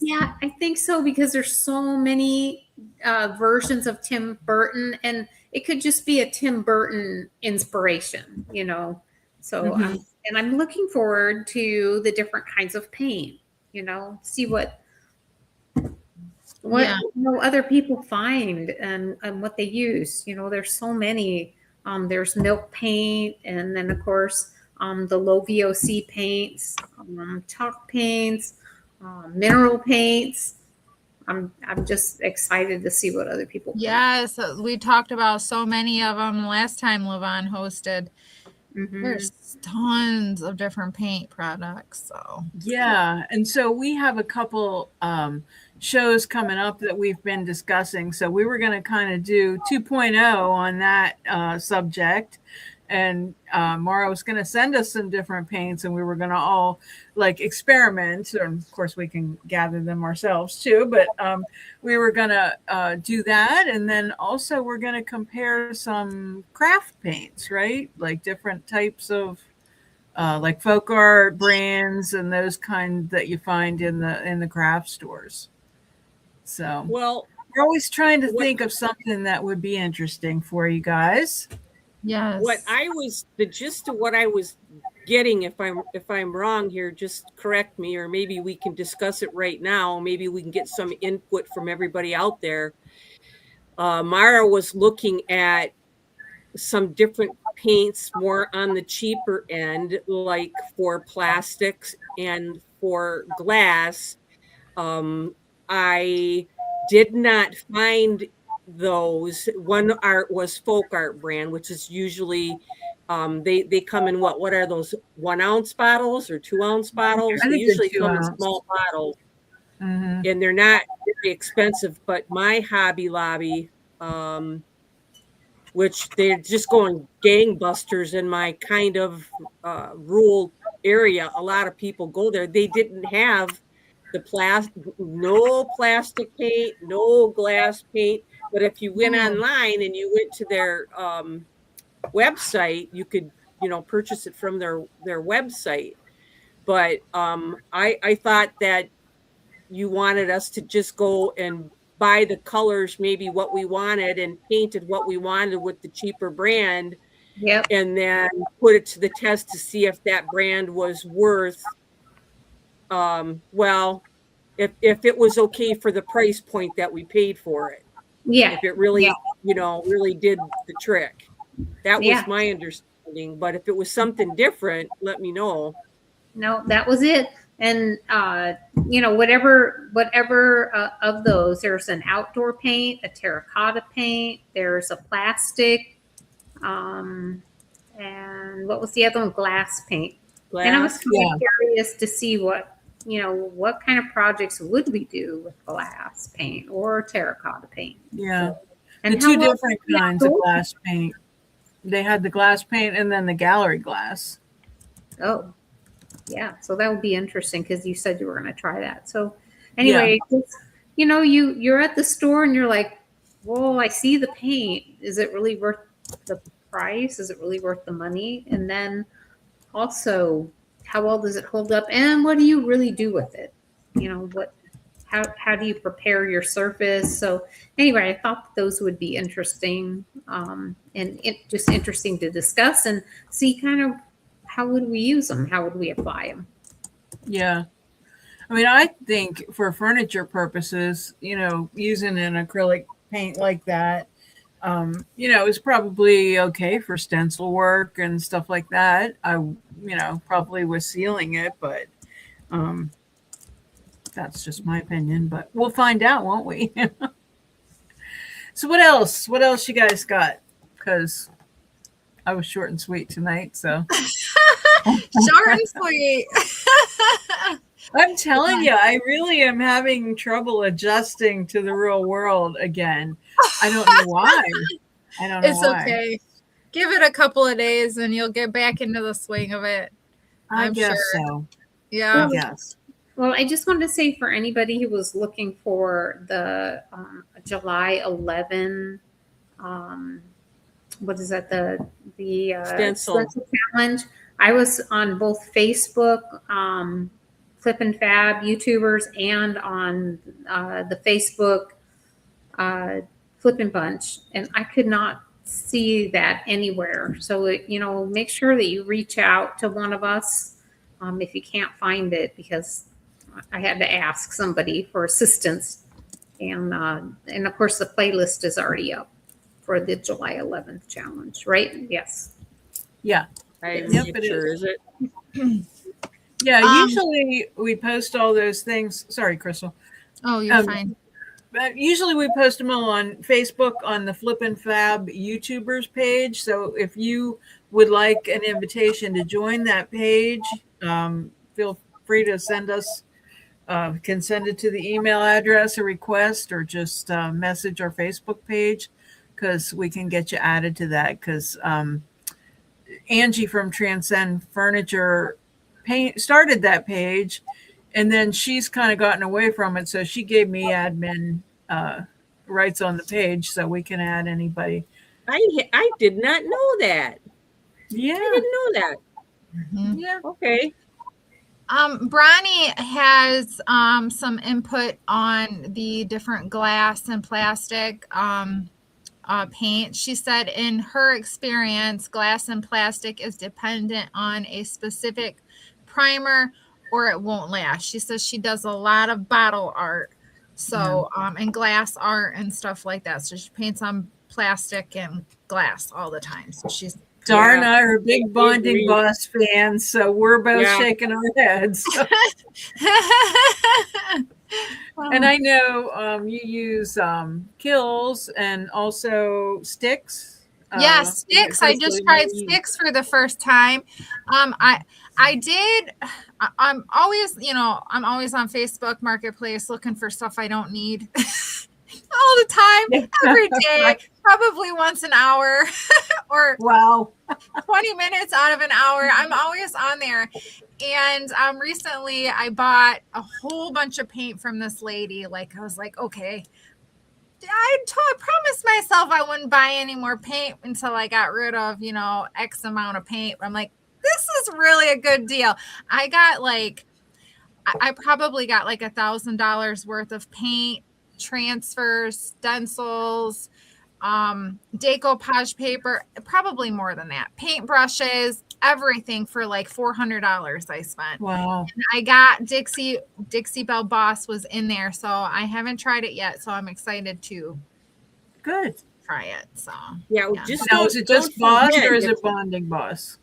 Yeah, I think so, because there's so many versions of Tim Burton, and it could just be a Tim Burton inspiration, you know. So, and I'm looking forward to the different kinds of paint, you know, see what Yeah. you know, other people find and what they use. You know, there's so many. There's milk paint, and then of course the low VOC paints, chalk paints, mineral paints. I'm just excited to see what other people paint. Yes, we talked about so many of them last time Levon hosted. There's tons of different paint products. So Yeah. And so we have a couple shows coming up that we've been discussing. So we were going to kind of do 2.0 on that subject. And Mara was going to send us some different paints, and we were going to all like experiment. And of course, we can gather them ourselves too. But we were going to do that. And then also we're going to compare some craft paints, right? Like different types of like folk art brands and those kind that you find in the craft stores. So Well, we're always trying to think of something that would be interesting for you guys. yes. what I was the gist of what I was getting, if I'm wrong here, just correct me, or maybe we can discuss it right now. Maybe we can get some input from everybody out there. Mara was looking at some different paints more on the cheaper end, like for plastics and for glass. I did not find those. One art was folk art brand, which is usually they come in what are those 1 ounce bottles or 2 ounce bottles? I They think they're usually 2 come in ounce. small bottles, Mhm. and they're not very expensive. But my Hobby Lobby, which they're just going gangbusters in my kind of rural area. A lot of people go there. They didn't have no plastic paint, no glass paint. But if you went online and you went to their website, you could, purchase it from their website. But I thought that you wanted us to just go and buy the colors, maybe what we wanted, and painted what we wanted with the cheaper brand. Yep. And then put it to the test to see if that brand was worth, well, if it was okay for the price point that we paid for it. Yeah. If it really, really did the trick. That was my understanding. But if it was something different, let me know. No, that was it. And whatever of those, there's an outdoor paint, a terracotta paint, there's a plastic, and what was the other one? Glass paint. And I was Glass. kind of curious to see what kind of projects would we do with glass paint or terracotta paint. Yeah. And The two different kinds of glass paint. They had the glass paint and then the gallery glass. Oh, yeah. So that would be interesting because you said you were going to try that. So anyway, you're at the store and you're like, well, I see the paint. Is it really worth the price? Is it really worth the money? And then also, how well does it hold up? And what do you really do with it? How do you prepare your surface? So anyway, I thought those would be interesting, and just interesting to discuss and see kind of how would we use them? How would we apply them? Yeah. I mean, I think for furniture purposes, using an acrylic paint like that, is probably okay for stencil work and stuff like that. Probably with sealing it, but that's just my opinion. But we'll find out, won't we? So what else? What else you guys got? Because I was short and sweet tonight, so. Short and sweet. I'm telling you, I really am having trouble adjusting to the real world again. I don't know why. I don't know It's why. okay. Give it a couple of days and you'll get back into the swing of it. I I'm guess sure. so. Yeah. I guess. Well, I just wanted to say for anybody who was looking for the July 11, what is that? The Stencil challenge. I was on both Facebook, Flip and Fab YouTubers, and on the Facebook Flip and Bunch, and I could not see that anywhere. So make sure that you reach out to one of us if you can't find it, because I had to ask somebody for assistance, and of course the playlist is already up for the July 11th challenge, right? Yes. Yeah. Yep, it sure is it. Yeah, usually we post all those things. Sorry, Crystal. Oh, you're fine. But usually we post them all on Facebook on the Flip and Fab YouTubers page. So if you would like an invitation to join that page, feel free to send us. Can send it to the email address, a request, or just message our Facebook page, because we can get you added to that. Because Angie from Transcend Furniture started that page, and then she's kind of gotten away from it. So she gave me admin rights on the page, so we can add anybody. I did not know that. Yeah, I didn't know that. Mm-hmm. Yeah. Okay. Bronnie has some input on the different glass and plastic paint. She said in her experience, glass and plastic is dependent on a specific primer or it won't last. She says she does a lot of bottle art, so and glass art and stuff like that. So she paints on plastic and glass all the time. So she's Dar and I are big Bonding Boss fans, so we're both shaking our heads. And I know you use kills and also sticks. Yeah, sticks. I just tried sticks for the first time. I did. I'm always on Facebook Marketplace looking for stuff I don't need. All the time, every day, probably once an hour or 20 minutes out of an hour. I'm always on there. And recently I bought a whole bunch of paint from this lady. Like, I was like, okay, I promised myself I wouldn't buy any more paint until I got rid of, X amount of paint. I'm like, this is really a good deal. I probably got like $1,000 worth of paint, transfers, stencils, decoupage paper, probably more than that, paint brushes, everything for like $400 I spent. Wow. And I got Dixie Belle Boss was in there, so I haven't tried it yet, so I'm excited to try it. So just now, is it just Boss or is it Bonding Boss?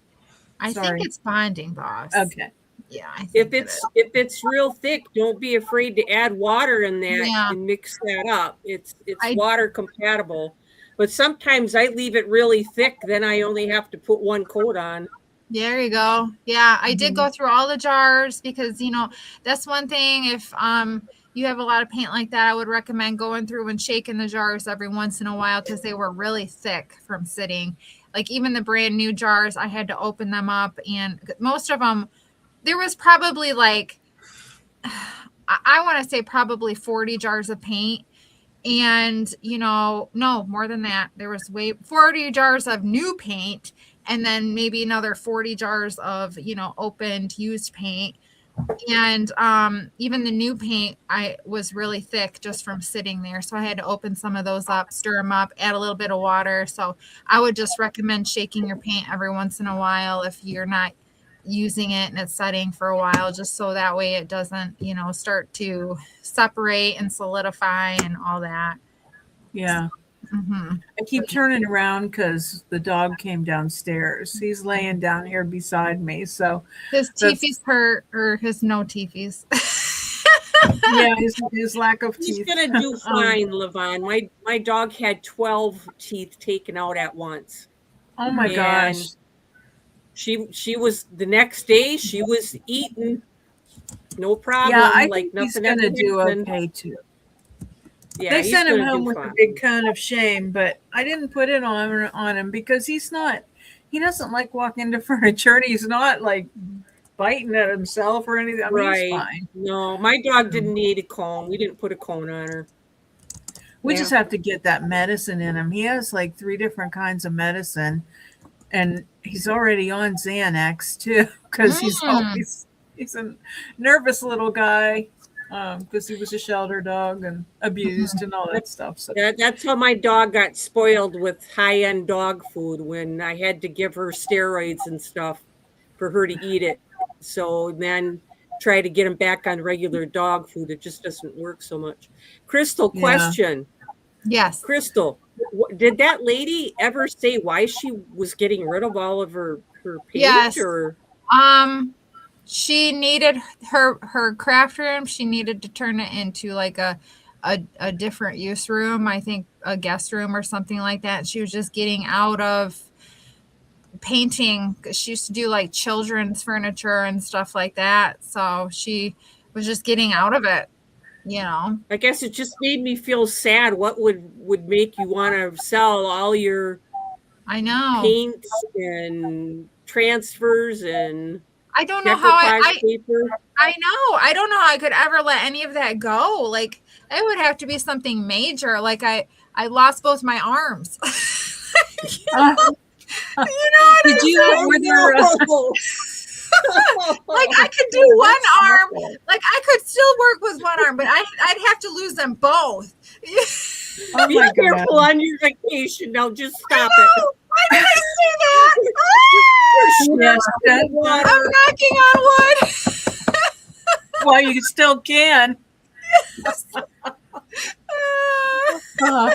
I think it's Bonding Boss. Okay. Yeah, I think If it's real thick, don't be afraid to add water in that Yeah. and mix that up. It's I- water compatible. But sometimes I leave it really thick, then I only have to put one coat on. There you go. Yeah, I did Mhm. go through all the jars because that's one thing. If you have a lot of paint like that, I would recommend going through and shaking the jars every once in a while because they were really thick from sitting. Like even the brand new jars, I had to open them up, and most of them, there was probably like I want to say probably 40 jars of paint. And no, more than that. There was 40 jars of new paint, and then maybe another 40 jars of opened used paint. And even the new paint I was really thick just from sitting there, so I had to open some of those up, stir them up, add a little bit of water. So I would just recommend shaking your paint every once in a while if you're not using it and it's setting for a while, just so that way it doesn't start to separate and solidify and all that. Yeah. Mm-hmm. I keep turning around because the dog came downstairs. He's laying down here beside me. So His That's- teethies hurt, or his no teethies. yeah, his lack of He's teeth. gonna do fine, Levon. My dog had 12 teeth taken out at once. Oh my And gosh. she was the next day she was eating no problem. Yeah, I like think he's nothing gonna ever do happened. okay too. Yeah, They he's sent him gonna home do with a fine. big cone of shame, but I didn't put it on him because he doesn't like walking into furniture, and he's not like biting at himself or anything. I mean, he's Right. fine. No, my dog didn't need a cone. We didn't put a cone on her. We Yeah. just have to get that medicine in him. He has like 3 different kinds of medicine, and he's already on Xanax too because he's a nervous little guy because he was a shelter dog and abused and all that stuff. So That's how my dog got spoiled with high-end dog food when I had to give her steroids and stuff for her to eat it. So then try to get him back on regular dog food. It just doesn't work so much. Crystal, Yeah. question. Yes. Crystal, did that lady ever say why she was getting rid of all of her paint? Yes. Or She needed her craft room. She needed to turn it into like a different use room. I think a guest room or something like that. She was just getting out of painting. She used to do like children's furniture and stuff like that. So she was just getting out of it. I guess it just made me feel sad. What would make you want to sell all your I know. paints and transfers and I don't know how decoupage paper? I know. I don't know how I could ever let any of that go. Like it would have to be something major. Like I lost both my arms. did you? Were there? Like I could do one arm. Like I could still work with one arm, but I'd have to lose them both. Oh Be my god! careful on your vacation. Now just stop it. Why did I say that? Yes, that- I'm knocking on wood. well, you still can. Now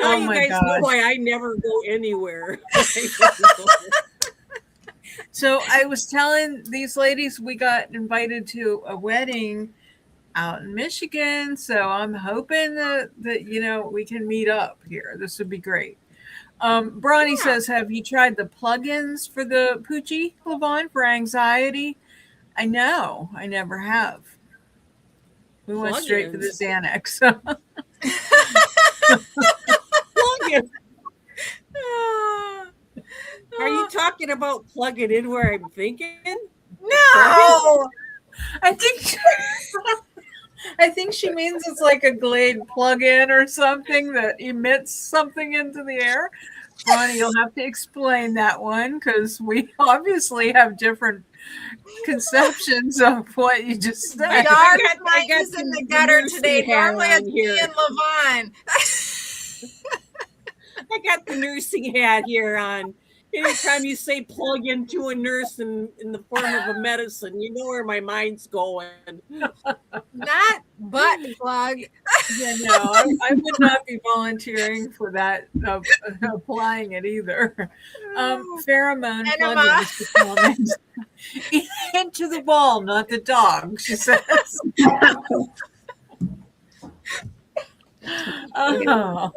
Oh you my guys know gosh. why I never go anywhere. So I was telling these ladies we got invited to a wedding out in Michigan. So I'm hoping that we can meet up here. This would be great. Bronny says, have you tried the plugins for the Poochie, Levon, for anxiety? I know. I never have. We went straight for the Xanax. Plug-in. Are you talking about plug it in where I'm thinking? No. I think she means it's like a Glade plug-in or something that emits something into the air. Bonnie, you'll have to explain that one because we obviously have different conceptions of what you just said. My dog's I not got using the the gutter nursing today. hat Normally it's on me here. and Levon. I got the nursing hat here on. Anytime you say plug into a nurse in the form of a medicine, you know where my mind's going. Not butt plug. Yeah, no, I would not be volunteering for that, applying it either. Pheromone Enema. plugins into the ball, not the dog, she says. Oh.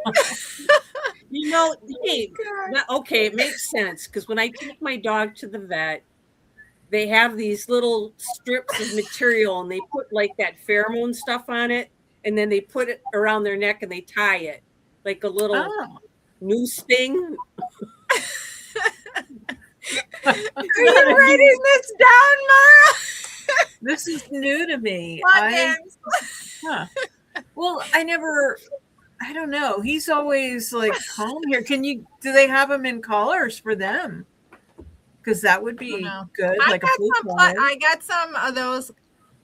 You know, hey, God. okay, it makes sense because when I take my dog to the vet, they have these little strips of material and they put like that pheromone stuff on it, and then they put it around their neck and they tie it like a little Oh. noose thing. Are you writing this down, Mara? This is new to me. Plugins. Huh. Well, I don't know. He's always like calm here. Do they have them in collars for them? Because that would be good, like a flute collar. I got some of those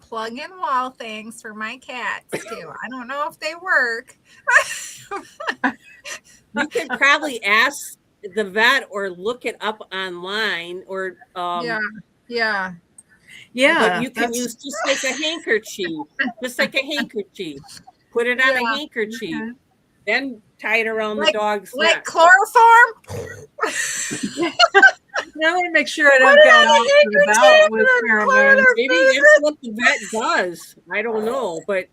plug-in wall things for my cats too. I don't know if they work. You could probably ask the vet or look it up online or Yeah. but you can use just like a handkerchief. Put it on a handkerchief. Okay. Then tie it around the dog's like neck. chloroform. Now I want to make sure I don't get out and about with pheromones. Maybe that's what the vet does. I don't know, but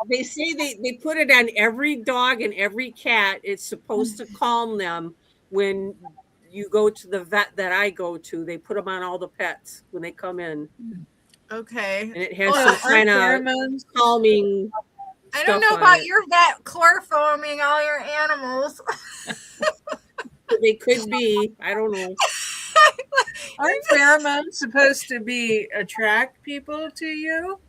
they say they put it on every dog and every cat. It's supposed to calm them when you go to the vet that I go to. They put them on all the pets when they come in. Okay. And it has some kind of calming. I don't know about your vet chloroforming all your animals. They could be. I don't know. Aren't pheromones supposed to attract people to you?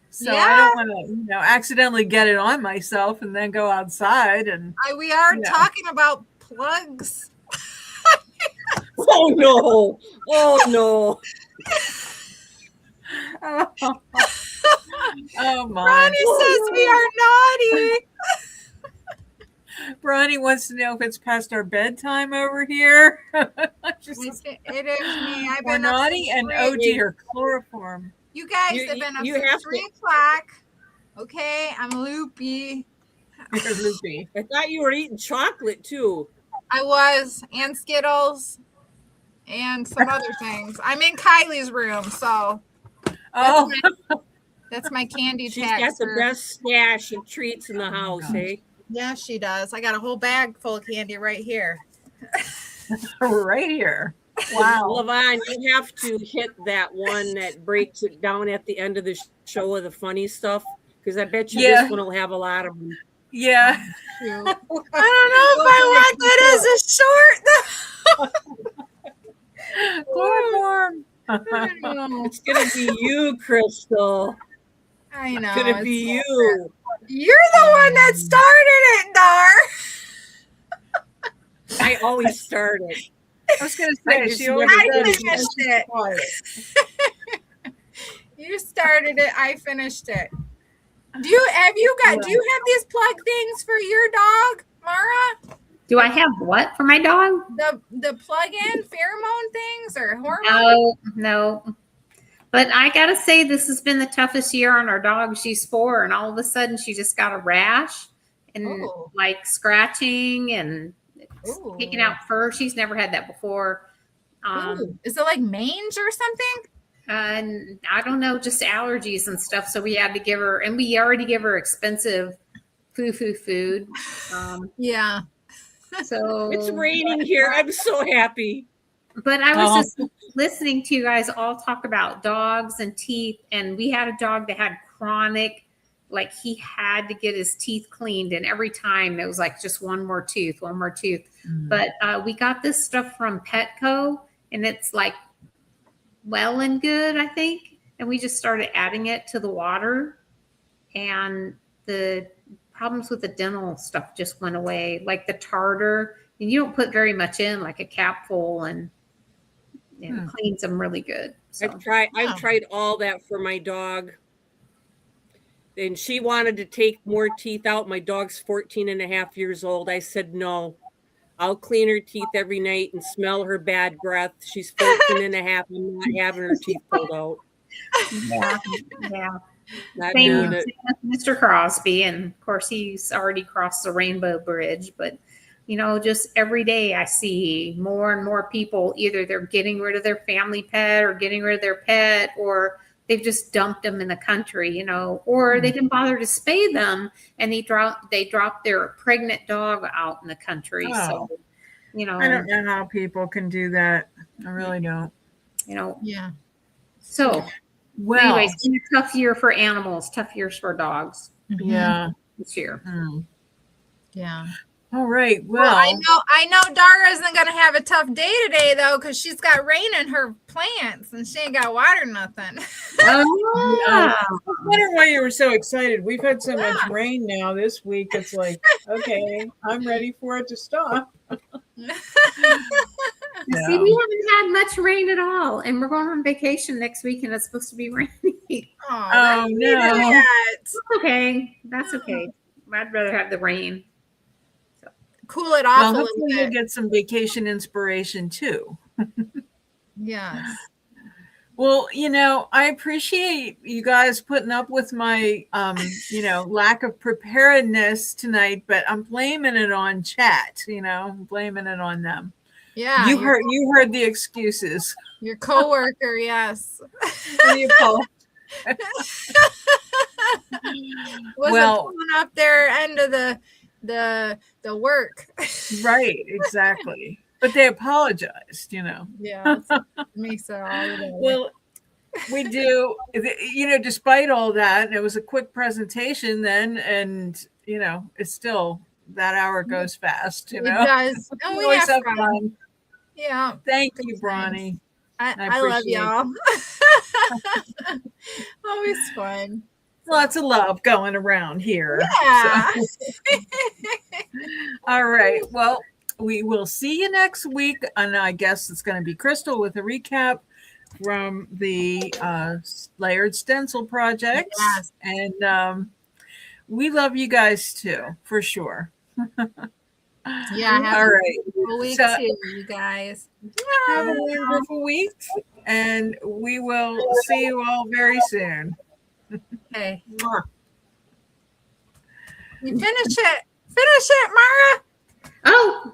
So Yeah. I don't want to, accidentally get it on myself and then go outside and. We are talking about plugs. Oh no! Oh no! Oh my! Ronnie says we are naughty. Ronnie wants to know if it's past our bedtime over here. It is me. I've We're been up naughty since and 3. oh dear, chloroform. You guys have been up since 3 o'clock. Okay, I'm loopy. You're loopy. I thought you were eating chocolate too. I was, and Skittles, and some other things. I'm in Kylie's room, so Oh, that's my candy She's tax. got the best stash of treats in the house, hey? Yeah, she does. I got a whole bag full of candy right here. right here. Wow. Levon, you have to hit that one that breaks it down at the end of the show of the funny stuff, because I bet you this one will have a lot of them. Yeah. I don't know if I want that as a short. Chloroform. It's gonna be you, Crystal. I know. It's gonna be you. You're the one that started it, Dar. I always start it. I was going to say, she always I does. finished it. You started it. I finished it. Do you have these plug things for your dog, Mara? Do I have what for my dog? The plug-in pheromone things or hormone? No. But I gotta say, this has been the toughest year on our dog. She's 4, and all of a sudden, she just got a rash and like scratching and taking out fur. She's never had that before. Is it like mange or something? And I don't know, just allergies and stuff. So we had to give her, and we already give her expensive food. Yeah. So It's raining here. I'm so happy. But I was just listening to you guys all talk about dogs and teeth, and we had a dog that had chronic, like he had to get his teeth cleaned, and every time there was like just one more tooth. But we got this stuff from Petco, and it's like well and good, I think. And we just started adding it to the water, and the problems with the dental stuff just went away, like the tartar. And you don't put very much in, like a capful, and cleans them really good. So. I've tried all that for my dog. And she wanted to take more teeth out. My dog's 14 and a half years old. I said, no, I'll clean her teeth every night and smell her bad breath. She's 14 and a half. I'm not having her teeth pulled out. Yeah. Not Same, doing same it. with Mr. Crosby, and of course he's already crossed the Rainbow Bridge. But just every day I see more and more people, either they're getting rid of their family pet or getting rid of their pet, or they've just dumped them in the country, or they didn't bother to spay them, and they dropped their pregnant dog out in the country. So, I don't know how people can do that. I really don't. Yeah. So, Well, anyways, it's been a tough year for animals, tough years for dogs yeah. this year. Yeah. All right. Well, Well, I know Dara isn't gonna have a tough day today though, because she's got rain in her plants and she ain't got water nothing. Oh, I wonder why you were so excited. We've had so much rain now this week. It's like, okay, I'm ready for it to stop. See, we haven't had much rain at all, and we're going on vacation next week, and it's supposed to be rainy. Oh, no. Okay, that's okay. I'd rather have the rain. Cool it off Well, a little hopefully you'll bit. get some vacation inspiration too. Yes. Well, I appreciate you guys putting up with my, lack of preparedness tonight, but I'm blaming it on chat. I'm blaming it on them. Yeah. You heard the excuses. Your coworker, yes. Wasn't pulling up their end of the work. Right, exactly. But they apologized, Yeah, it makes it all better. Well, we do, despite all that, and it was a quick presentation then, and it's still, that hour goes fast, It does. And we always have have fun. Yeah. Thank you, Bronnie. I love y'all. Always fun. Lots of love going around here. Yeah. So. All right. Well, we will see you next week. And I guess it's going to be Crystal with a recap from the layered stencil projects. Yes. And we love you guys too, for sure. Yeah. Have all a right. wonderful week too, you guys. Have a wonderful week. And we will see you all very soon. Okay. You finish it. Finish it, Mara. Oh.